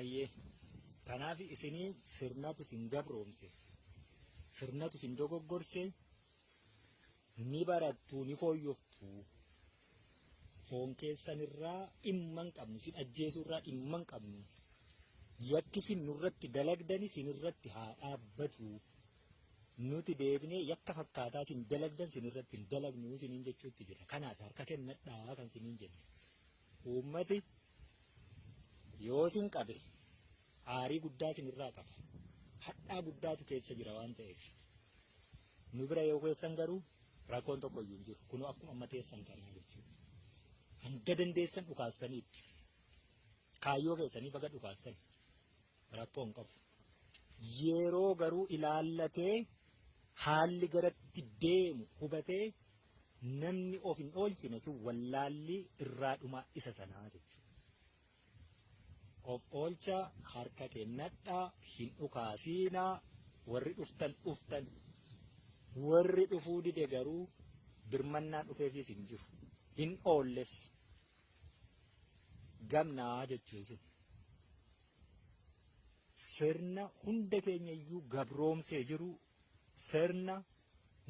Ayyee kanaaf isinii sirnatu sin gabroomse sirnatu sin dogoggorse ni barattu ni fooyyoftu foon keessanirraa dhimma hin qabnu sin ajjeesuurraa dhimma hin qabnu yakki sin nurratti dalagdani sin irratti haa dhaabbatu nuti deebinee yakka fakkaataa sin dalagdan sin irratti hin dalagnu siniin jechuutti jira. Kanaaf harka kennadhaa kan siniin jenne uummati yoo sin qabe aarii guddaa sin irraa qaba hadhaa guddaatu keessa jira waan ta'eef nu bira yoo keessan garuu rakkoon tokko iyyuu hin jiru kunoo akkuma amma teessan kanaa jechuudha. Hanga dandeessan dhukaastaniitti kaayyoo keessanii baga dhukaastan rakkoo hin qabu. Yeroo garuu ilaallatee haalli garatti deemu hubatee namni of hin oolchine sun wallaalli irraa dhumaa isa sanaa jechuudha. Of oolcha harka kennadhaa hin dhukaasiinaa warri dhuftan warri dhufuu dide garuu birmannaan dhufeefis hin jiru hin oolles gamnaa jechuun sirna hunda keenya iyyuu gabroomsee jiru sirna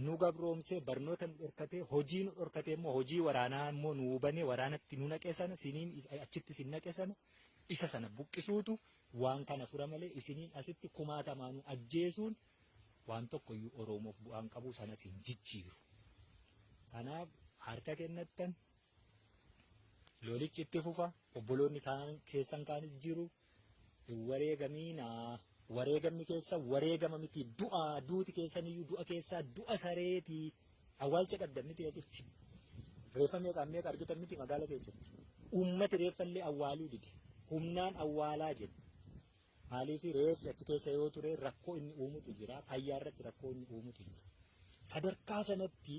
nu gabroomsee barnoota nu dhorkatee hojii nu dhorkatee immoo hojii waraanaa immoo nu hubanii waraanatti nu naqee sana siniin achitti sin naqee sana isa sana buqqisuutu waan kana fura malee isiniin asitti kumaatamaanu ajjeesuun waan tokko iyyuu Oromoof bu'aan qabu sana sin jijjiiru. Kanaaf harka kennattan lolichi itti fufa obboloonni keessan kaanis jiru wareegamiinaa wareegamni keessa wareegama miti duuti keessan iyyuu du'a keessaa du'a sareetii awwaalcha dhabdan miti asitti reeffa meeqa argitan miti magaala keessatti uummati reeffallee awwaaluu dide humnaan awwaalaa jedhu. Maaliif reeffi achi keessa yoo ture rakkoo inni uumutu jira fayyaa irratti rakkoo inni uumutu jira. Sadarkaa sanatti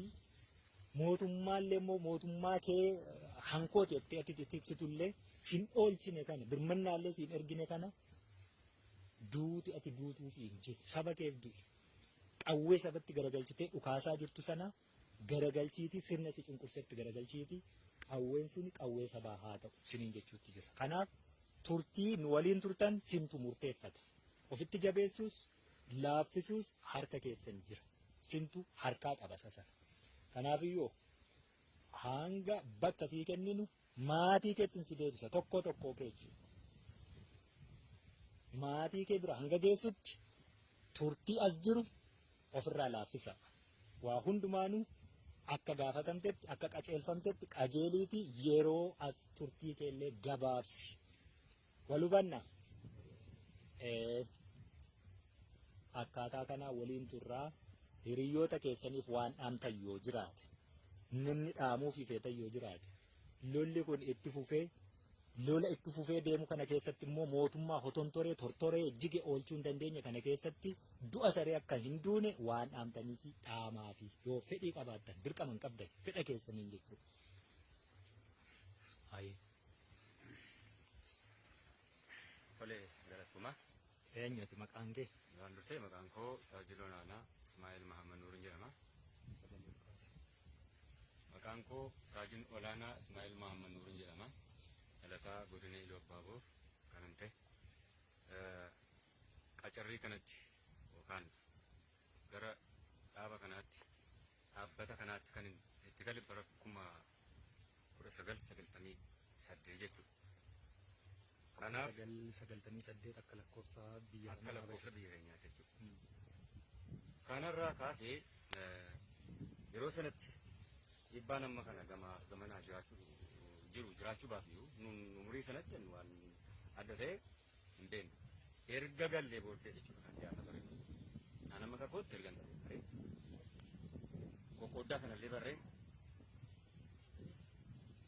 mootummaallee immoo mootummaa kee hankooti jettee ati tiksitullee sin oolchine kana birmannaallee sin ergine kana duuti ati duutuuf hin jiru saba keef du'i qawwee sabatti garagalchitee dhukaasaa jirtu sana garagalchiiti sirna si cunqursetti garagalchiiti qawween suni qawwee sabaa haa ta'u siniin jechuutti jira. Kanaaf turtii nu waliin turtan sintu murteeffata ofitti jabeessuus laaffisuus harka keessan jira sintu harkaa qaba sana. Kanaafiyyoo hanga bakka sii kenninu maatii keetti si deebisa tokko kee jechuudha. Maatii kee bira hanga geessutti turtii as jiru ofirraa laaffisa. Waa hundumaanuu akka gaafatamtetti akka qaceelfamtetti qajeeliiti yeroo as turtii keellee gabaabsi. Walubanna akkaataa kanaa waliin turraa hiriyoota keessaniif waan dhaamtan yoo jiraate namni dhaamuuf ifeetan yoo jiraate lolli kun itti fufee deemu kana keessatti immoo mootummaa hotontoree tortoree jige oolchuu hin dandeenye kana keessatti du'a saree akka hin duune waan dhaamtanii fi dhaamaa fi yoo fedhii qabaattan dirqama hin qabdan fedha keessaniin jechuudha. Fole galatuma. Eenyuti maqaan kee? Waan dursee maqaan koo Saajil Olaanaa Ismaa'eel Mahammad Nuurin jedhama. Maqaan koo Saajil Olaanaa Ismaa'eel Mahammad Nuurin jedhama. Dhalataa godina Iluu Abbaaboor kanan ta'e. Qacarrii kanatti yookaan gara dhaaba kanaatti dhaabbata kanaatti kan itti gale bara 1998 jechuudha. Kanaaf 998 akka lakkoofsa biyya keenyaatti jechuudha. Kanarraa kaasee yeroo sanatti dhiibbaan amma kana gamanaa jiraachuu baatu umurii sanatti waan adda ta'e hin beeknu. Erga gallee booddee jechuudha kan siyaasa bareedu. Kan amma kakootti ergan ta'e qoqqooddaa kanallee barree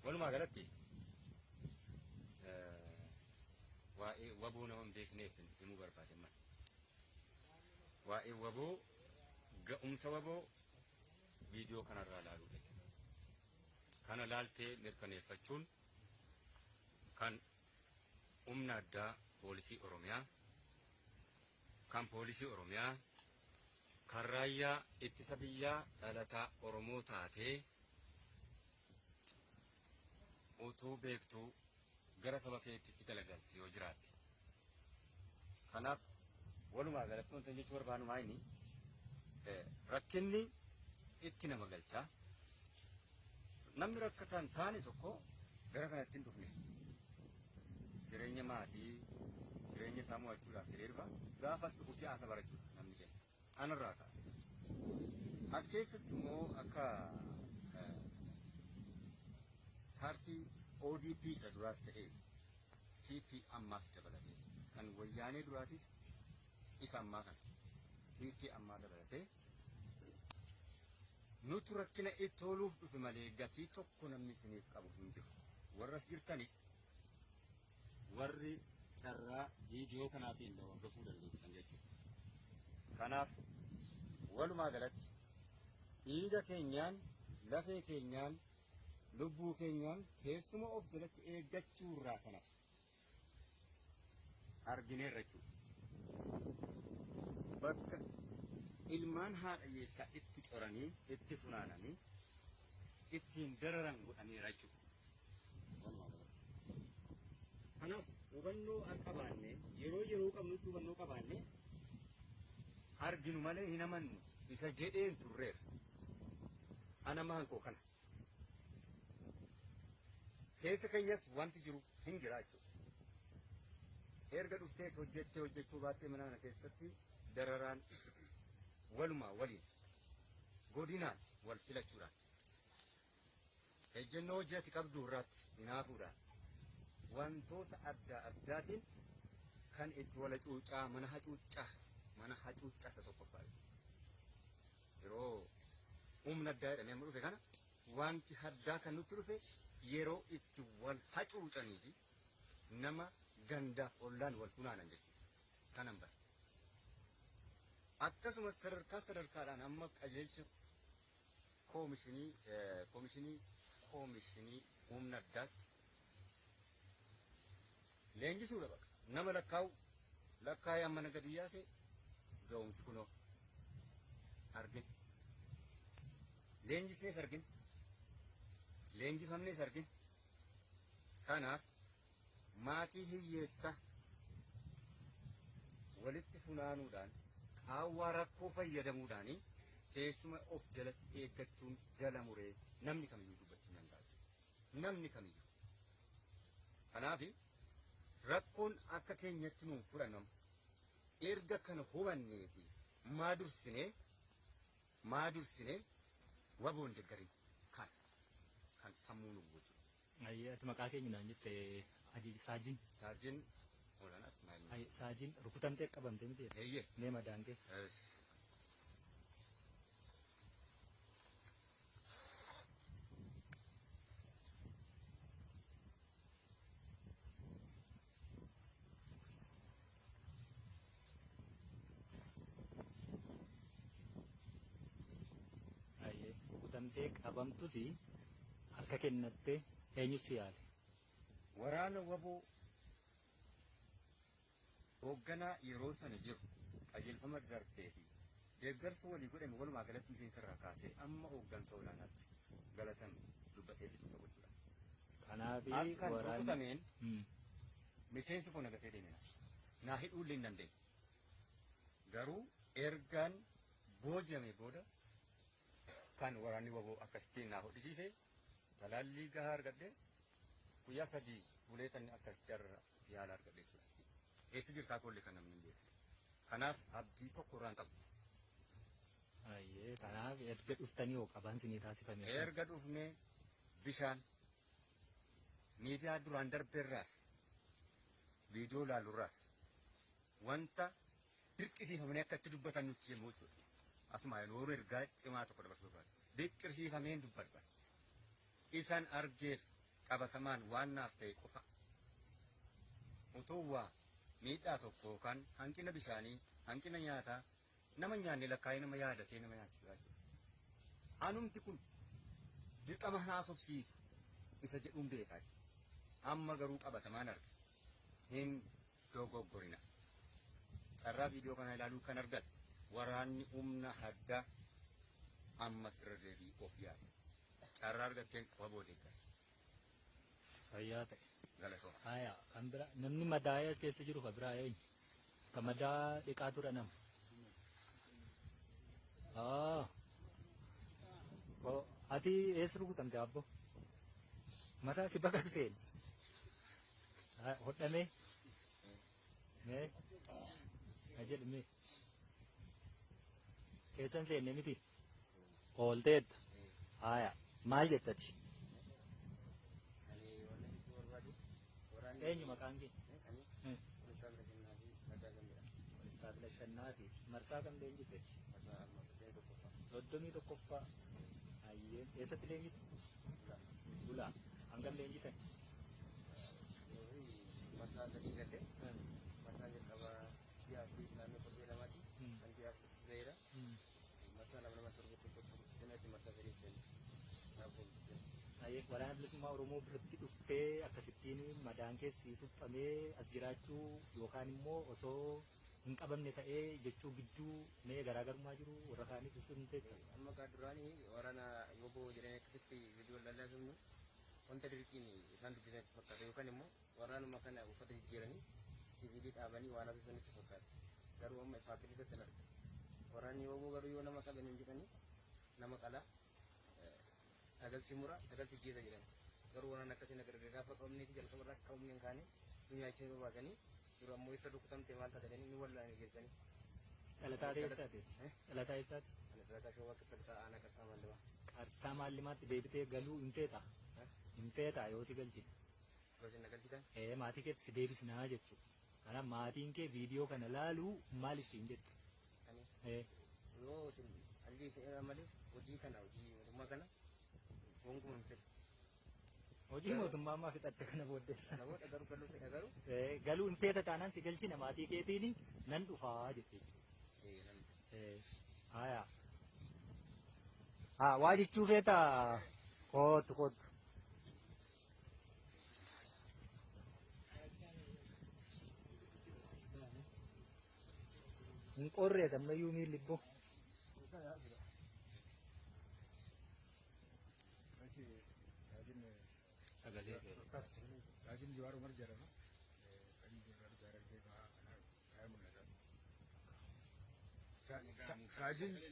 walumaa galatti waa'ee waboo nama hin beekneef himuu barbaade mal waa'ee waboo ga'umsa waboo viidiyoo kanarraa ilaaluu jechuudha. Kana laaltee mirkaneeffachuun kan humna addaa poolisii Oromiyaa kan poolisii Oromiyaa kan raayyaa ittisa biyyaa dhalataa Oromoo taatee utuu beektuu gara saba keetti itti dalagalti yoo jiraatte Kanaaf walumaa galatti wanta jechuu barbaadu maayini rakkinni itti nama galchaa. Namni rakkataan taane tokko gara kanatti hin dhufne jireenya maatii jireenya isaa mo'achuudhaaf jedhee dhufa gaafas dhufu siyaasa barachuudha namni keenya anarraa kaase. As keessatti immoo akka paartii ODP isa duraas ta'e TP ammaas dabalatee kan wayyaanee duraatis isa ammaa kan TP ammaa dabalatee nuti rakkina itti ooluuf dhufe malee gatii tokko namni isiniif qabu hin jiru. Warras jirtanis warri carraa viidiyoo kanaatiin hordofuu dandeessan jechuudha. Kanaaf walumaa galatti dhiiga keenyaan lafee keenyaan lubbuu keenyaan keessuma of jalatti eeggachuu irraa kanaaf argineerra jechuudha. Bakka ilmaan haadha hiyyeessaa itti qoranii itti funaananii ittiin dararan godhaneera jechuudha. Kanaaf hubannoo akka baanne yeroo qabnutti hubannoo qabaanne arginu malee hin amannu isa jedheen turreera. Ana maankoo kana keessa keenyas wanti jiru hin jira jechuudha. Erga dhuftees hojjechuu baattee mana kana keessatti dararaan walumaa waliin godinaan wal filachuudhaan ejjennoo hojjeti qabdu irratti hinaafuudhaan wantoota adda addaatiin kan itti wal hacuuccaa mana hacuuccaa isa tokkoffaa yeroo humna addaa jedhamee amma dhufe kana wanti addaa kan nutti dhufe yeroo itti wal hacuucanii fi nama gandaaf ollaan wal funaanan jechuudha. Kanan bara. Akkasumas sadarkaadhaan amma qajeelcha koomishinii humna addaatti leenjisuudha baqa. Nama lakkaa'ee amma na gadi yaase ga'umsi kunoo argin. Leenjisnees argin. Leenjifamnees argin. Kanaaf maatii hiyyeessaa walitti funaanuudhaan qaawwaa rakkoo fayyadamuudhaan teessuma of jalatti eeggachuun jala muree namni kamiyyuu dubbachuu danda'a. Namni kamiyyuu. Kanaaf rakkoon akka keenyatti nuun fudhannamu erga kana hubannee fi maa dursinee waboon deeggarin kan sammuu nu gochuu. Ati maqaa keenya naan jette Saajin Olaanaa Ismaa'il. Saajin rukutamtee qabamtee miti. Eeyyee. Mee madaantee. Rukutamtee qabamtus harka kennattee eenyu si yaale? Waraana waboo hoogganaa yeroo sana jiru qajeelfama darbee fi deeggarsa walii godhame walumaa galatti miseensarraa kaasee amma hooggansa olaanaatti galatan dubbatee fi dubba gochuudha. Kanaafi akkan rukutameen miseensi kun agatee deemina. Naa hidhuullee hin dandeenye. Garuu ergaan boojame booda kan waraanni waboo akkasittiin naa hodhisiise talaallii gahaa argadhee guyyaa 3 buleetan akkasitti irra yaala argadhee jechuudha. Eessa jirtaa kollee kan namni hin beeku. Kanaaf abdii tokko irraan qabu. Kanaaf erga dhuftanii hoo qabaan sinii taasifame. Erga dhufnee bishaan miidiyaa duraan darbeerraas viidiyoo laalurraas wanta dirqisiifamanii akka itti dubbatan nutti jemmoo jechuudha. Asuma yeroo ergaa cimaa tokko dabarsuu barbaada. Dirqisiifameen dubbadha. Isaan argeef qabatamaan waan naaf ta'e qofa. Utuu waa miidhaa tokko yookaan hanqina bishaanii, hanqina nyaataa nama nyaanne lakkaa'ee nama yaadatee nama nyaachisa jechuudha. Anumti kun dirqama haasofsiisu isa jedhuun beekaa jechuudha. Amma garuu qabatamaan arge. Hin dogoggorina. Carraa viidiyoo kana ilaaluu kan argatte waraanni humna addaa ammas irra deebii of yaade. Carraa argatteen waboo deeggara. Fayyaa ta'e. Galatooma. Kan biraa namni madaa'ee as keessa jiru biraa eenyu? Kamadaa dhiqaa tura nama. Ati eessa rukutamte abbo? Mataa si baqaqseen. Hodhamee? Mee? Jedhame. Keessan seenne miti? Oolteetta. Haya. Maal jettati? Eenyu maqaan kee? Walistaafila shannaafi. Marsaa kam leenjiteetti? Soddomii tokkoffaa. Hayyee. Eessatti leenjite? Bulaa. Hangam leenjitan? Marsaa sadii galee. Marsaa jalqabaa siyaa fi naannoo torbee lamaati. Kan siyaa fi sireera. Marsaa lama torbee sanatti marsaa sadii seenee. Waraana bilisummaa Oromoo biratti dhuftee akkasittiin madaan keessi suphamee as jiraachuu yookaan immoo osoo hin qabamne ta'ee jechuu gidduu mee garaagarummaa jiru warra kaaniif ibsuun ta'e. Amma kaa duraanii waraana yoboo jedhanii akkasitti viidiyoo lallaasifnu wanta dirqiin isaan dubbisanitti fakkaata yookaan immoo waraanuma kana uffata jijjiiranii siviilii dhaabanii waan hafe sunitti fakkaata. Garuu amma ifaa keessatti hin arga. Waraanni yoboo garuu yoo nama qaban hin jedhanii nama qalaa. Sagal simura, sagal sijjiirra jedhama. Garuu waan akkasii nagarra gaafa qabneeti jalqaba irraa akka humni hin kaane nu nyaachisanii nu baasanii yeroo ammoo isa rukutamte maal taatanii nu wallaan geessanii. Dhalataa eessaati? Dhalataa eessaati? Dhalataa shawaa kiffaltaa aanaa qarsaa maallimaa. Qarsaa maallimaatti deebitee galuu hin feetaa? Hin feetaa yoo si galchine? Yoo si na galchitan? Maatii keetti si deebisnaa jechuudha. Kanaaf maatiin kee viidiyoo kana laaluu maal ittiin jette? Yoo isin alii malee hojii kana hojii mootummaa kana Wongum fedha. Hojii mootummaa ammaa fixatte kana booddeessa. Namoota garuu galuu fedha garuu. Galuu hin feeta taanaan si galchina maatii keetiin nan dhufaa jette jechuudha. Haya. Waa jechuu feeta kootu. Hin qorree tammayyuu miilli ibboo. Sajin Jawar Umar jedhama. Kan Darargee kaaya mul'ata.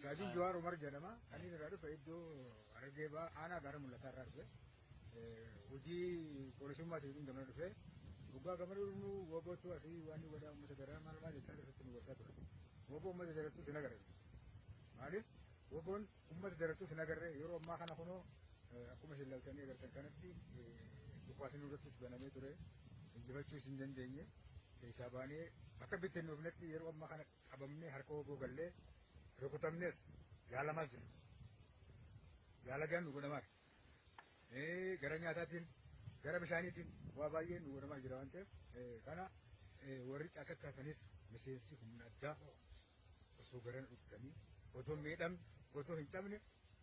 Sajin Jawar Umar jedhama. Kan inni irraa dhufe iddoo Darargee aanaa gara mul'ataa irraa dhufe. Hojii poolisummaatiin gamana dhufe. Waggaa gamana dhufu waggoottu asii waan wadaa uummata garaa maal jechaa irratti nu gorsaa ture. Waggoo uummata darattuu sin agarre. Maaliif waggoon uummata darattuu sin agarre yeroo ammaa kana kunoo akkuma isin ilaaltanii agartan kanatti dhukaasin irrattis banamee ture injifachuus hin dandeenye keessaa baanee akka bitteen nuufnetti yeroo ammaa kana qabamnee harka wogoo gallee rukutamnees yaalamaa jira. Yaalagaan nu godhamaadha. Gara nyaataatiin gara bishaaniitiin waa baay'ee nu godhamaa jira waan ta'eef kana warri caakatti hafanis miseensi humna addaa osoo garana dhuftanii otoo miidhamne otoo hin cabne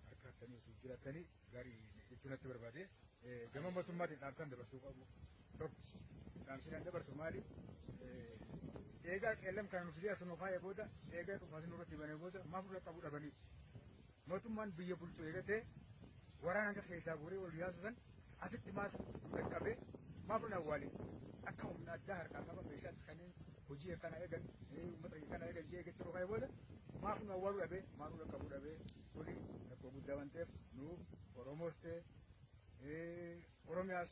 harka hattanii osoo jiraatanii gaarii jechuun natti barbaade gama mootummaatiin dhaamsan dabarsuu qabu tokko dhaamsinaan dabarsu maali eegaa qeellam kan nuuf dhiyaatu nu faaya booda eegaa dhufaasin irratti banee booda maaf dura qabu dhabanii mootummaan biyya bulchuu eegatee waraana hanga keessaa guuree ol yaasusan asitti maaf dhaqqabee maaf na awwaalin akka humna addaa harkaa qaba meeshaa kanneen hojii akkana eegan uummata kana eegan jee eeggachuu nu faaya booda maaf nu awwaaluu dhabee maaf nu dhaqqabuu dhabee kuni rakkoo guddaa waan ta'eef nu Oromoos ta'e Oromiyaas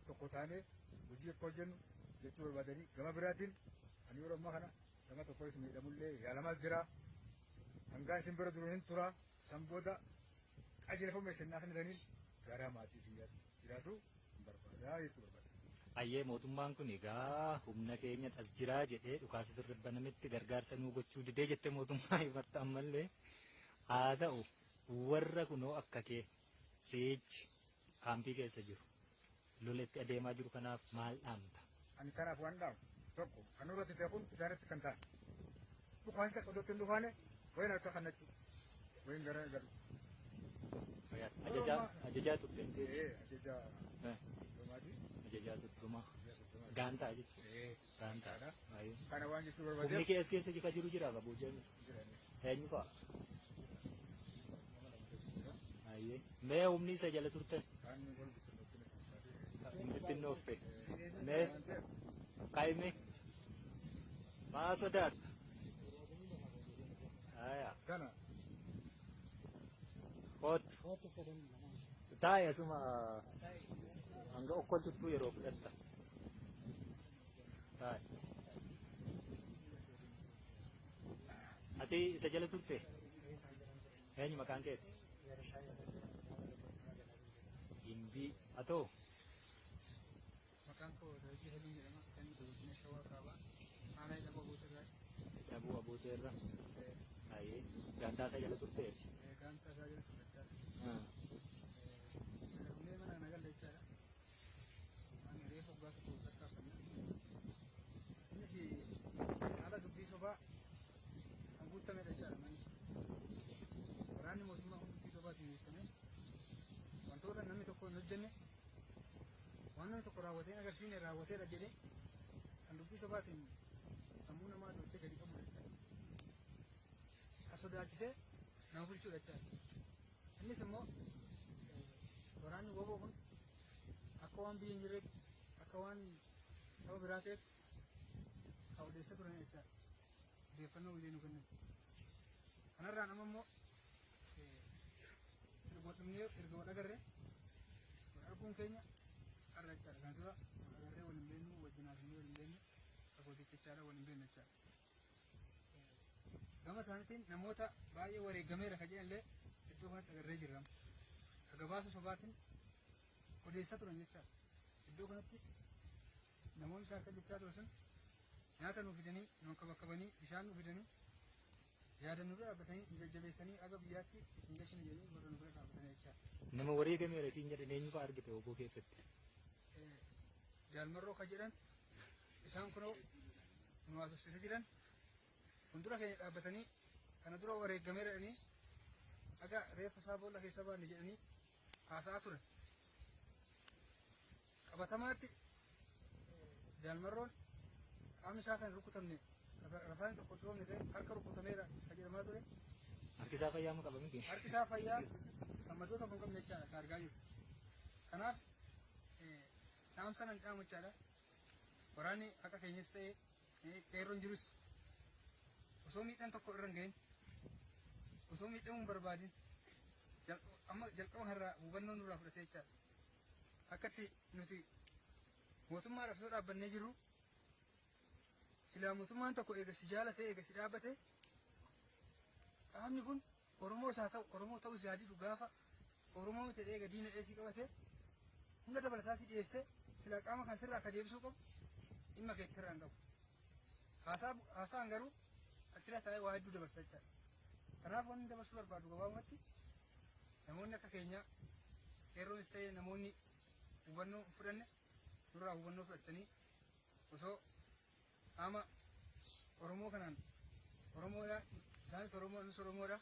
tokko taanee hojii akka hojjennu jechuu barbaadanii gama biraatiin ani yeroo ammaa kana gama tokkos miidhamullee yaalamaas jira hangaan isin bira duru hin tura san booda qajeelfama isin naaf nidaniin garaa maatii biyyaatti jiraatu hin barbaadaa jechuu barbaada. Ayyee mootummaan kun egaa humna keenya as jiraa jedhee dhukaasa sirri banametti gargaarsa nuu gochuu didee jettee mootummaa himatta ammallee haa ta'u warra kunoo akka kee seechi kaampii keessa jiru loletti adeemaa jiru kanaaf maal dhaamta? Ani kanaaf waan dhaamu tokko kan irratti ta'e kun isaanitti kan ta'an dhukaasni takka iddootti hin dhufaane wayin harka kanatti wayin gara galu. Ajajaa turte? Ajajaa ajajaa tuttumaa gaantaa jechuudha. Gaantaadha. Kana waan jechuu barbaade. Humni kee as keessa jiru jira qabu jennu. Eenyu fa'a? Mee humni isa jala turte? Hin bittinnoofte. Mee kaa'ime Maa sodaat. Haya. Kana. Koot. Taa'e asuma hanga okkoltuttuu yeroo fudhatta. Taa'e. Ati isa jala turte? Eenyu maqaan keeti? Gimbii. Atoo? Maqaan koo Daawit Haliin jedhama. Kan godina Shawaa Kaabaa. Aanaa jedhama Abuutirraa. Dhabuu abuuteerra. Ayyee. Gandaa isa jala turteeti. Gaansa isaa jala fudhachaa. Ulee mana nagalla jechaadha. Ani reefa waggaa tokko tarkaanfanna. Innis haala dubbii sobaa kan guutamedha jechaadha manni. Waraanni mootummaa kun dubbii sobaatiin guutame. Wantoota namni tokko hin hojjenne waan namni tokko raawwatee agarsiisne raawwateera jedhee kan dubbii sobaatiin sammuu namaa dhootee gadi qabu jechaadha. Kan sodaachisee nama bulchuudha jechaadha. Innis immoo waraanni woboo kun akka waan biyya hin jirreetti akka waan saba biraa ta'etti kan odeessaa turan jechaadha. Odeeffannoo hojii nu kennan. Kanarraan amma immoo erga wal agarree wal arguun keenya har'a jechaadha. Kana dura wal agarree wal hin beeknu wajjin haasofnee wal hin beeknu sagooticha jechaadha wal hin beeknu jechaadha. Gama isaaniitiin namoota baay'ee wareegameera kan jedhan illee iddoo kanatti agarree jirra. Gabaasa sobaatiin odeessaa turan jechaadha. Iddoo kanatti namoonni isaan kan jechaa turan sun nyaata nuuf fidanii nu kabakabanii bishaan nuuf fidanii yaada nu bira dhaabbatanii nu jajjabeessanii aga biyyaatti isin gashina jedhanii warra nu bira dhaabbatanii jechaadha. Nama wareegameera isiin jedhan eenyu fa'aa argite obbo keessatti? Jaalmarroo kan jedhan isaan kunoo nu haasofsiisa jiran fuuldura keenya dhaabbatanii kana dura wareegameera jedhanii aga reeffa isaa boolla keessa baanne jedhanii haasa'aa turan. Qabatamaatti jaalmarroon qaamni isaa kan rukutamne rafaan tokko dhoofne ta'e harka rukutameera kan jedhamaa ture. Harki isaa fayyaa moo qaba miti? Harki isaa fayyaa gammadoota kan qabne jechaadha kan argaa jirru. Kanaaf dhaamsa nan dhaamu jechaadha. Waraanni akka keenyas ta'e qeerroon jirus osoo miidhaan tokko irra hin gahin osoo miidhamuu hin barbaadin amma jalqaba kanarraa hubannoo nurraa fudhatee jechaadha. Akkatti nuti mootummaadhaaf osoo dhaabbannee jirru silaa mootummaan tokko eega si jaalatee eega si dhaabbate qaamni kun Oromoo isaa ta'u Oromoo ta'uu isaa didu gaafa Oromoo miti eega diina dheesii qabate hunda dabalataatti dhiyeesse silaa qaama kan sirraa akka deebisuu qabu dhimma keetti sirraa hin qabu. Haasaan garuu achirra taa'ee waa hedduu dabarsa jechaadha. Kanaaf wanni dabarsuu barbaadu gabaabumatti namoonni akka keenyaa qeerroonis ta'ee namoonni hubannoo fudhanne nurraa hubannoo fudhatanii osoo qaama Oromoo kanaan Oromoodha isaanis Oromoonis Oromoodha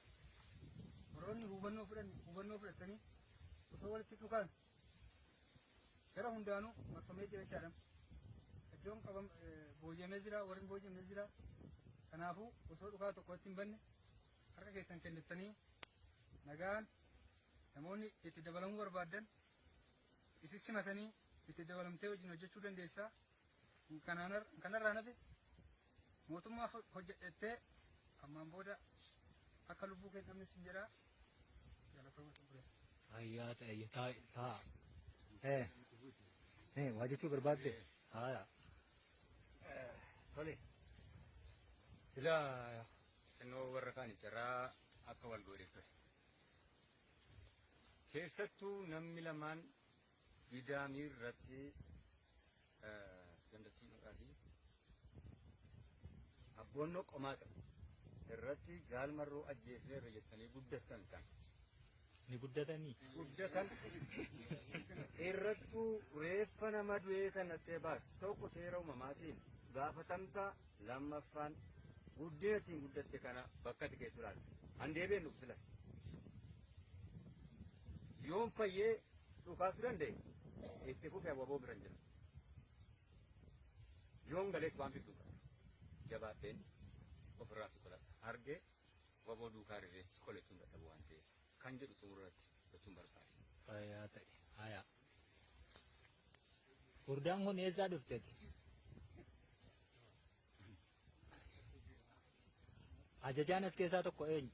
warroonni hubannoo fudhatanii osoo walitti dhukaan gara hundaanuu marfamee jira jechaadha. Iddoon booji'amee jira warri booji'amee jira. Kanaafuu osoo dhukaa tokkotti hin banne harka keessan kennittanii nagaan namoonni itti dabalamuu barbaadan isin simatanii itti dabalamtee wajjin hojjechuu dandeessaa. Kanarraa nafe mootummaaf hojjedhettee ammaan booda akka lubbuu kee dhabne sin jedhaa galatooma xumuree. Ayyaa ta'e ta'a. Waa jechuu barbaadde? Haaya. Tole. Sila xinnoo warra kaan carraa akka wal godheef ture. Keessattuu namni lamaan gidaamii irratti dandattii maqaasii abboonnoo qomaa ta'e irratti jaalmarroo ajjeefnee irra jettanii guddattan isaan. Ni guddatanii? Guddatan irrattuu reeffa nama du'ee kanatti baastu tokko seera uumamaatiin gaafatamta lammaffaan guddinattiin guddatte kana bakkatti keessu laata. Handeebeen nuuf silas. Yoon fayyee dhukaasuu danda'e itti fufee waboo bira hin jiru. Yoon galees waan fiduu qaba. Jabaadheen ofirraa si qoladha. Argee waboo duukaa rireessi qoletuun dadhabu waan ta'eef kan jedhu xumurratti gochuun barbaade. Fayyaa ta'e. Haaya. Furdaan kun eessaa dhufteeti? Ajajaan as keessaa tokko eenyu?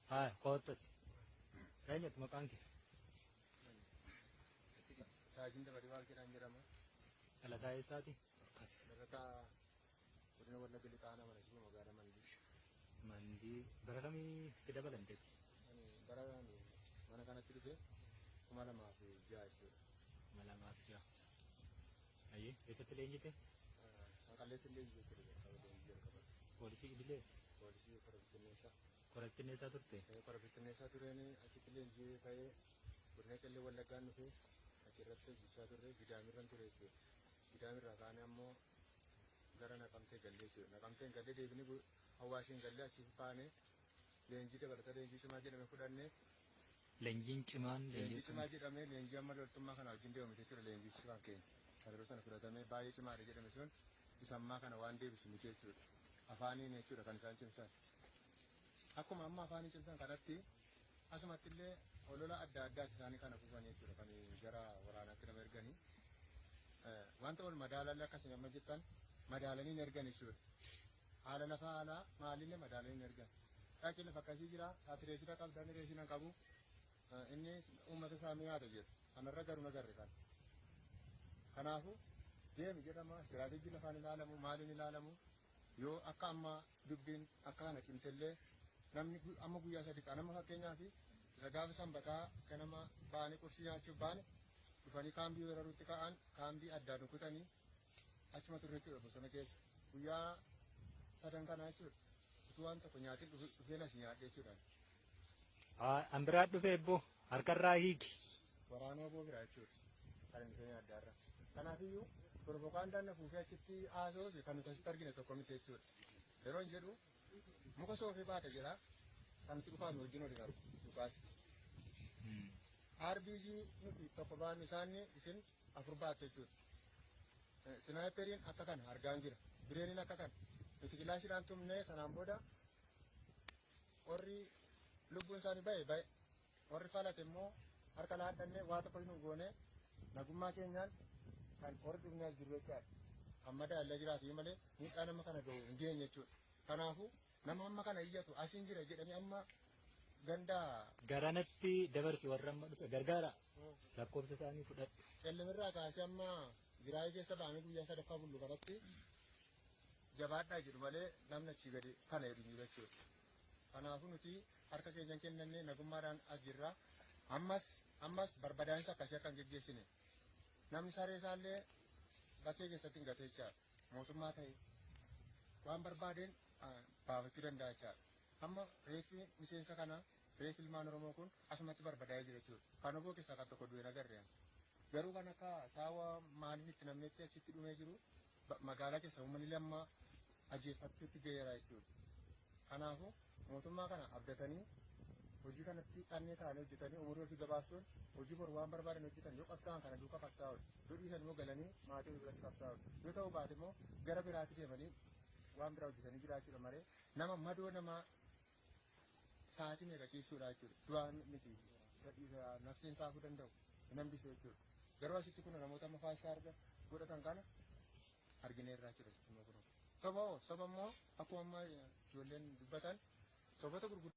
Haa, koottati. Eenyutu maqaan kee? Saajin dabalee waan jedhan jedhama. Dhalataa eessaati? Dhalataa godina Wallagga Lixaa mana shiboo magaalaa Mandii. Mandii. Bara kamii itti dabalamteetti? Bara mana kanatti dhufe 2006 jechuudha. 2006. Ayyee, eessatti leenjite? Sanqalleetti leenjii jechuudha. Poolisii idilee? Poolisii kora bittinneessaa. Kora bittinneessaa turte? Kora bittinneessaa tureen achitti leenjii ka'ee godina Qellem Wallaggaan dhufe achirratti hojjechaa turre Gidaamirran ture jechuudha. Gidaamirraa kaanee ammoo gara Naqamtee gallee jechuudha. Naqamteen gallee deebinee Hawaashiin gallee achis baanee leenjii dabalata leenjii cimaa jedhame fudhannee. Leenjiin cimaan Leenjii cimaa jedhame leenjii amma loltummaa kana wajjin deemamte jechuudha leenjii cimaan keenya. Kan yeroo sana fudhatamee baay'ee cimaadha jedhame sun isa ammaa kana waan deebisu miti jechuudha. Afaaniin jechuudha kan isaan cimsan. Akkuma amma afaanii cimsan kanatti asumatti illee olola adda addaati isaanii kana kufanii jechuudha kan gara waraanaatti nama erganii. Wanta wal madaalan akkasii amma jettan madaalanii ergan jechuudha. Haala lafaa haala maalillee madaalanii ergan. Dhaqee lafa akkasii jira ati reeshina qabdan reeshina qabu. Inni uummata isaa mi'aata jedhu. Kanarra garuu nagarre kan. Kanaafuu deemi jedhama istiraatiijii lafaan ilaalamu maaliin ilaalamu yoo akka amma dubbiin akka kana cimtellee namni amma guyyaa sadii kan amma fakkeenyaaf isa gaafa sanbataa ganama baanii qursii nyaachuuf baane dhufanii kaambii weeraruutti ka'an kaambii addaan rukutanii achuma turre jechuudha bosona keessa guyyaa sadan kanaa jechuudha utuu waan tokko nyaatiin dhufee nas nyaadhe jechuudha. An biraa dhufe ebboo harkarraa hiiki. Waraanaa boo biraa jechuudha kan inni keenya addaarra. Kanaafiyyuu Provokaandaan na fuufee achitti haasoo fi kan nuti asitti argine tokko miti jechuudha. Yeroo hin jedhu muka soofee baate jira kan itti dhufaan wajjin waliin argu dhukaas. RPG nuti tokko baannu isaanii isin afur baatte jechuudha. Sinaayiperiin akka kana argaan jira. Bireeniin akka kana. Nuti kilaashiidhaan tumnee sanaan booda warri lubbuun isaanii ba'e warri falate immoo harka laadhannee waa tokko hin goone nagummaa keenyaan kan warri dhufnee jiru jechaadha. Amma daallaa jiraatu malee miidhaa nama kana gahu hin geenye jechuudha. Kanaafuu nama amma kana iyyatu asiin jira jedhanii amma ganda Garanatti dabarsi warra amma dhufe gargaara. Lakkoofsa isaanii fudhadhu. Qellemirraa kaasee amma jiraayii keessa ba'anii guyyaa sadaffaa bullu kanatti jabaadhaa jedhu malee namni achii gadi kana jedhu jiru jechuudha. Kanaafuu nuti harka keenyan kennannee nagummaadhaan as jirra. Ammas barbadaa'insa akkasii akka hin geggeessine. Namni saree isaallee bakkee keessatti hin gate jechaadha. Mootummaa ta'e waan barbaadeen baafachuu danda'a jechaadha. Amma reeffi miseensa kana reeffi ilmaan Oromoo kun asumatti barbadaa'ee jira jechuudha. Kan oboo keessaa kan tokko du'e nagarre. Garuu kan akka saawwa maaliin itti namnetti achitti dhumee jiru magaalaa keessa uummanni lamma ajeeffachuutti ga'eera jechuudha. Kanaafuu mootummaa kana abdatanii hojii kanatti xannee ta'anii hojjetanii umurii ofii gabaabsuun hojii bor waan barbaadan hojjetan yoo qabsaa'an kana duuka qabsaa'u yoo dhiisan immoo galanii maatii biratti qabsaa'u yoo ta'uu baate immoo gara biraatti deemanii waan biraa hojjetanii jiraachuudha malee nama madoo nama sa'aatii meeqa ciibsuudha jechuudha du'aan miti nafseen saafuu danda'u hin hambisu jechuudha garuu asitti kun namoota amma faashaa arga godhatan kana argineerraa jechuudha soba immoo akkuma amma ijoolleen dubbatan sobota gurguddaa